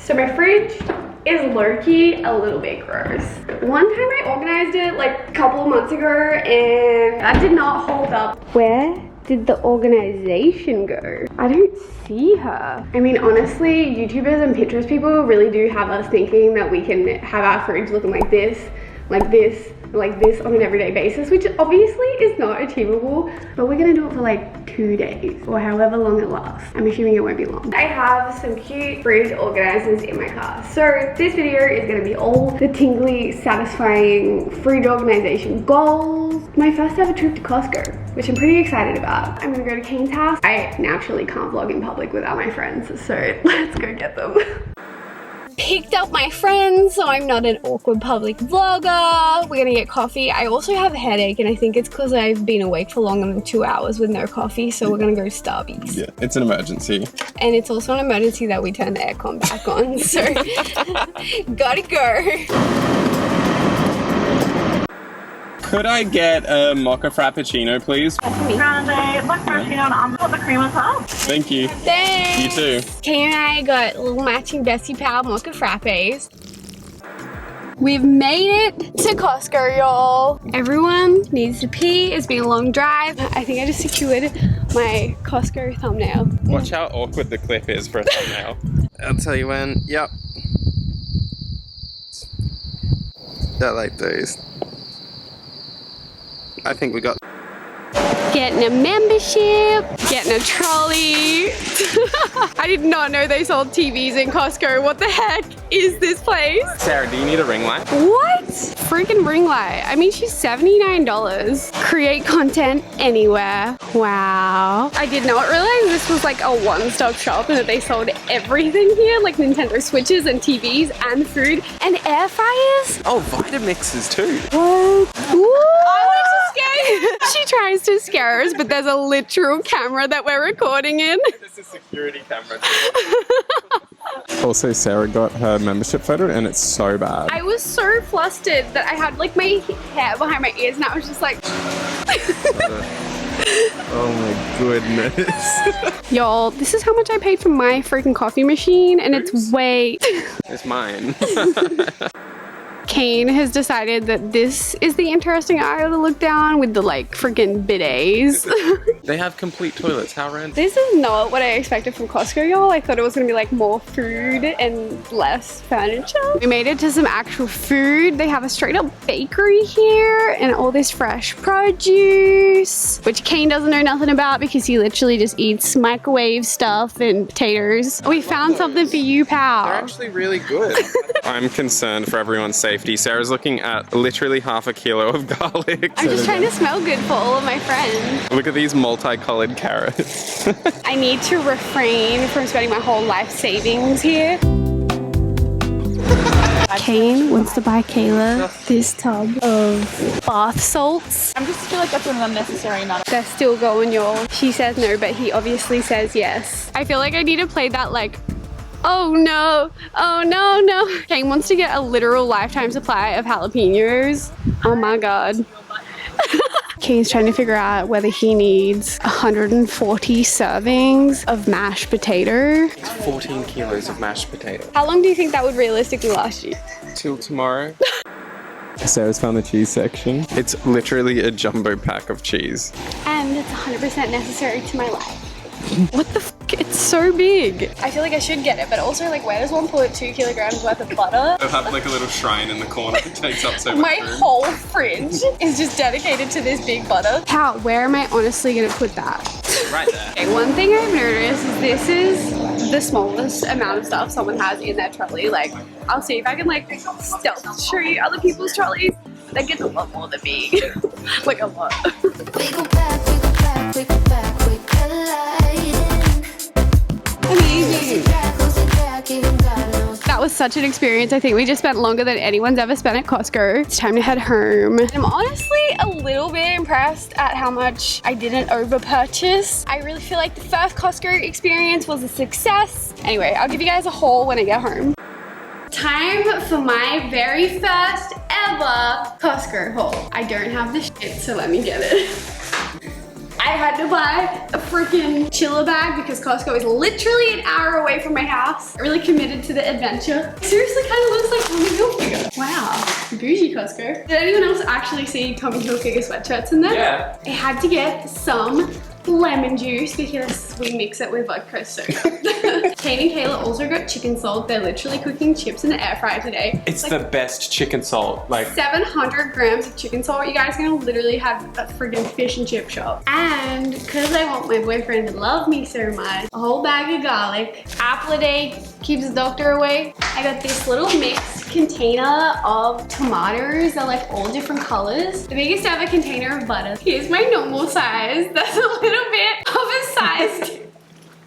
So my fridge is low-key a little bit gross. One time I organized it like a couple of months ago and that did not hold up. Where did the organization go? I don't see her. I mean, honestly, YouTubers and Pinterest people really do have us thinking that we can have our fridge looking like this, like this, like this on an everyday basis, which obviously is not achievable, but we're gonna do it for like 2 days or however long it lasts. I'm assuming it won't be long. I have some cute fridge organizers in my car. So this video is gonna be all the tingly, satisfying fridge organization goals. My first ever trip to Costco, which I'm pretty excited about. I'm gonna go to Kane's house. I naturally can't vlog in public without my friends, so let's go get them. Picked up my friends so I'm not an awkward public vlogger. We're gonna get coffee. I also have a headache and I think it's because I've been awake for longer than 2 hours with no coffee, so we're gonna go to Starbucks. Yeah, it's an emergency. And it's also an emergency that we turn the aircon back on, so gotta go. Could I get a mocha frappuccino, please? Grande mocha frappuccino and almond with the cream on top. Thank you. Thanks. You too. Kane and I got little matching Bessie Pal mocha frappes. We've made it to Costco, y'all. Everyone needs to pee. It's been a long drive. I think I just secured my Costco thumbnail. Watch how awkward the clip is for a thumbnail. I'll tell you when. Yep. I like those. I think we got Getting a membership, getting a trolley. I did not know they sold TVs in Costco. What the heck is this place? Sarah, do you need a ring light? What? Freaking ring light. I mean, she's $79. Create content anywhere. Wow. I did not realize this was like a one-stop shop and that they sold everything here, like Nintendo Switches and TVs and food and air fryers. Oh, Vitamixes too. What? Ooh. She tries to scare us, but there's a literal camera that we're recording in. This is a security camera. Also, Sarah got her membership photo and it's so bad. I was so flustered that I had like my hair behind my ears and I was just like... Oh my goodness. Y'all, this is how much I paid for my freaking coffee machine and it's way... It's mine. Kane has decided that this is the interesting aisle to look down with the like freaking bidets. They have complete toilets. How random. This is not what I expected from Costco, y'all. I thought it was gonna be like more food and less furniture. We made it to some actual food. They have a straight up bakery here and all this fresh produce, which Kane doesn't know nothing about because he literally just eats microwave stuff and potatoes. We found something for you, pal. They're actually really good. I'm concerned for everyone's safety. Sarah's looking at literally half a kilo of garlic. I'm just trying to smell good for all of my friends. Look at these multicolored carrots. I need to refrain from spending my whole life savings here. Kane wants to buy Kayla this tub of bath salts. I just feel like that's one of them necessary, not They're still going, y'all. She says no, but he obviously says yes. I feel like I need to play that like, oh no, oh no, no. Kane wants to get a literal lifetime supply of jalapenos. Oh my God. Kane's trying to figure out whether he needs 140 servings of mashed potato. 14 kilos of mashed potato. How long do you think that would realistically last you? Till tomorrow. Sarah's found the cheese section. It's literally a jumbo pack of cheese. And it's 100% necessary to my life. What the f***? It's so big. I feel like I should get it, but also like where does one pull 2 kilograms worth of butter? They'll have like a little shrine in the corner that takes up so much My room. whole fridge is just dedicated to this big butter. How? Where am I honestly gonna put that? Right there. Okay, one thing I've noticed is this is the smallest amount of stuff someone has in their trolley. Like, I'll see if I can like stealth show you other people's trolleys. That gets a lot more than me. Like a lot. We go back, we go back, we go back, we colliding. Amazing. That was such an experience. I think we just spent longer than anyone's ever spent at Costco. It's time to head home. I'm honestly a little bit impressed at how much I didn't over purchase. I really feel like the first Costco experience was a success. Anyway, I'll give you guys a haul when I get home. Time for my very first ever Costco haul. I don't have the shit, so let me get it. I had to buy a freaking chiller bag because Costco is literally an hour away from my house. I really committed to the adventure. Seriously kind of looks like Tommy Hilfiger. Wow, bougie Costco. Did anyone else actually see Tommy Hilfiger sweatshirts in there? Yeah. I had to get some lemon juice because we mix it with vodka so good. Kate and Kayla also got chicken salt. They're literally cooking chips in the air fryer today. It's like, the best chicken salt. Like 700 grams of chicken salt. You guys are gonna literally have a friggin' fish and chip shop. And because I want my boyfriend to love me so much, a whole bag of garlic. Apple a day keeps the doctor away. I got this little mixed container of tomatoes. They're like all different colors. The biggest ever container of butter. Here's my normal size. That's a little bit of a size too.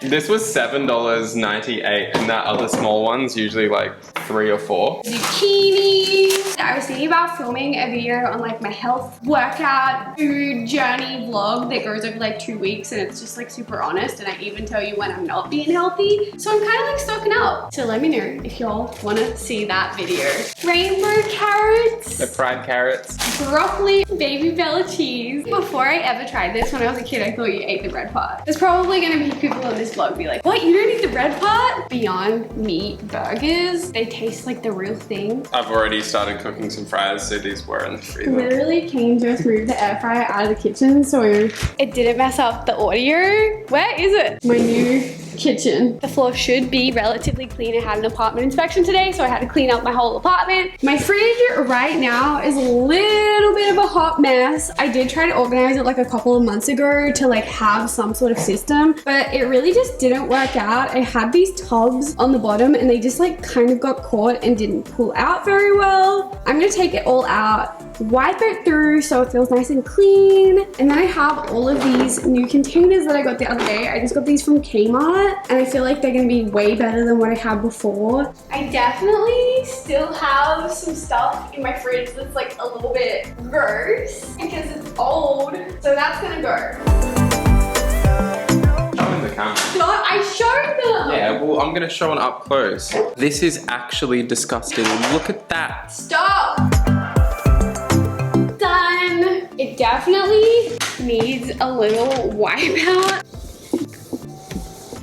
this was $7.98 and that other small one's usually like 3 or 4. Zucchini. I was thinking about filming a video on like my health workout food journey vlog that goes over like 2 weeks and it's just like super honest and I even tell you when I'm not being healthy. So I'm kind of like stocking up. So let me know if y'all want to see that video. Rainbow carrots. The fried carrots. Broccoli, baby Bella cheese. Before I ever tried this when I was a kid, I thought you ate the red part. There's probably gonna be people in this vlog be like, what, you don't eat the red part? Beyond Meat burgers, they taste like the real thing. I've already started cooking some fries, so these were in the freezer. Literally Kane just moved the air fryer out of the kitchen so it didn't mess up the audio. Where is it? My new kitchen. The floor should be relatively clean. I had an apartment inspection today, so I had to clean up my whole apartment. My fridge right now is a little bit of a hot mess. I did try to organize it like a couple of months ago to like have some sort of system, but it really just didn't work out. I had these tubs on the bottom and they just like kind of got caught and didn't pull out very well. I'm gonna take it all out, wipe it through so it feels nice and clean. And then I have all of these new containers that I got the other day. I just got these from Kmart and I feel like they're gonna be way better than what I had before. I definitely still have some stuff in my fridge that's like a little bit gross because it's old. So that's gonna go. Showing the camera. God, I showed them! Yeah, well, I'm gonna show it up close. This is actually disgusting. Look at that. Stop! Done. It definitely needs a little wipe out.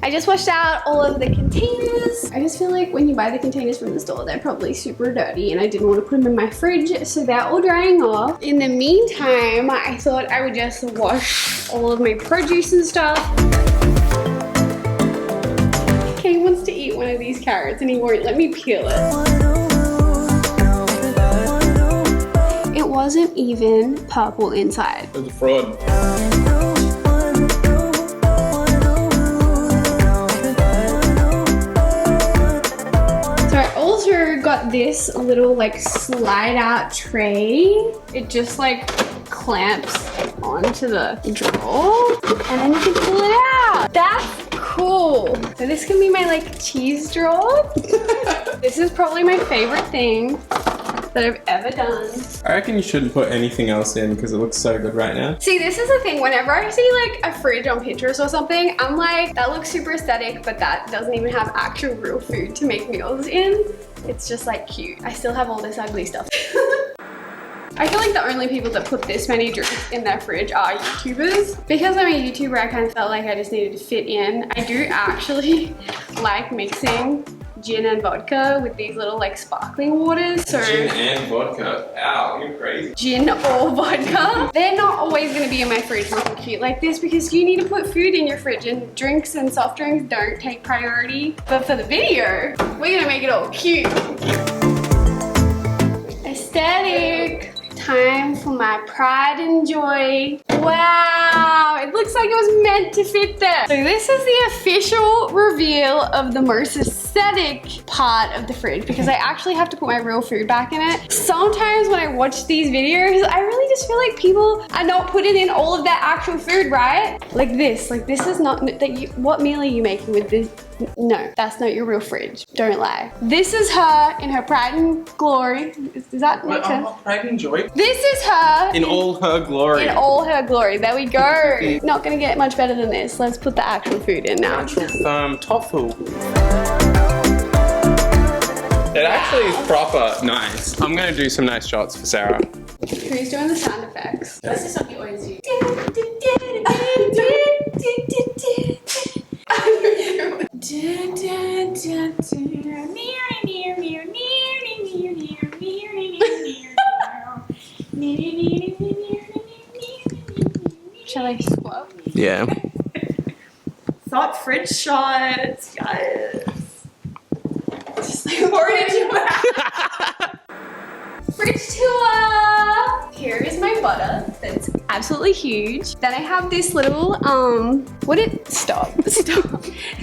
I just washed out all of the containers. I just feel like when you buy the containers from the store, they're probably super dirty and I didn't want to put them in my fridge, so they're all drying off. In the meantime, I thought I would just wash all of my produce and stuff. Kane wants to eat one of these carrots and he won't let me peel it. It wasn't even purple inside. It's a fraud. Got this little like slide out tray. It just like clamps onto the drawer and then you can pull it out. That's cool. So this can be my like cheese drawer. This is probably my favorite thing that I've ever done. I reckon you shouldn't put anything else in because it looks so good right now. See, this is the thing. Whenever I see like a fridge on Pinterest or something, I'm like, that looks super aesthetic, but that doesn't even have actual real food to make meals in. It's just like cute. I still have all this ugly stuff. I feel like the only people that put this many drinks in their fridge are YouTubers. Because I'm a YouTuber, I kind of felt like I just needed to fit in. I do actually like mixing gin and vodka with these little like sparkling waters. So Gin and vodka. Ow, you're crazy. Gin or vodka. They're not always gonna be in my fridge looking cute like this because you need to put food in your fridge and drinks and soft drinks don't take priority. But for the video, we're gonna make it all cute. Aesthetic. Time for my pride and joy. Wow, it looks like it was meant to fit there. So this is the official reveal of the most aesthetic part of the fridge because I actually have to put my real food back in it. Sometimes when I watch these videos, I really just feel like people are not putting in all of their actual food, right? Like this is not, what meal are you making with this? No, that's not your real fridge. Don't lie. This is her in her pride and glory. Does that make sense? Pride and joy. This is her. In all her glory. In all her glory. There we go. Not gonna get much better than this. Let's put the actual food in now. Actual firm tofu. It actually is proper nice. I'm gonna do some nice shots for Sarah. Who's doing the sound effects? This is something you always do. Shall I swap? Yeah. Thought fridge shots, guys. Just like orange back. Fridge tour! Here is my butter that's absolutely huge. Then I have this little,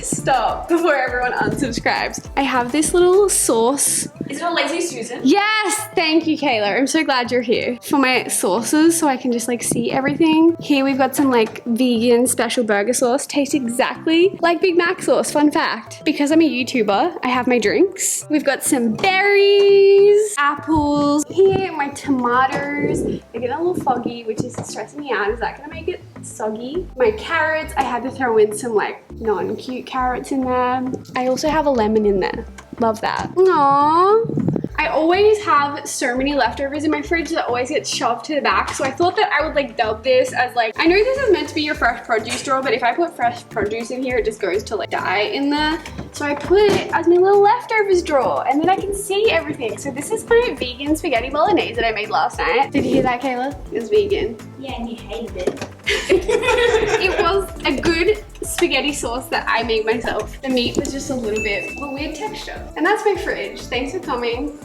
stop before everyone unsubscribes. I have this little sauce. Is it a Lazy Susan? Yes, thank you, Kayla. I'm so glad you're here for my sauces so I can just like see everything. Here we've got some like vegan special burger sauce. Tastes exactly like Big Mac sauce, fun fact. Because I'm a YouTuber, I have my drinks. We've got some berries, apples. Here, my tomatoes. They're getting a little foggy, which is stressing me out. Is that gonna make it soggy? My carrots, I had to throw in some like non-cute carrots in there. I also have a lemon in there. Love that. Aww. I always have so many leftovers in my fridge that always get shoved to the back. So I thought that I would like dub this as like, I know this is meant to be your fresh produce drawer, but if I put fresh produce in here, it just goes to like die in there. So I put it as my little leftovers drawer and then I can see everything. So this is my vegan spaghetti bolognese that I made last night. Did you hear that, Kayla? It was vegan. Yeah, and you hated it. It was a good spaghetti sauce that I made myself. The meat was just a little bit of a weird texture. And that's my fridge. Thanks for coming.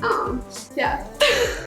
Yeah.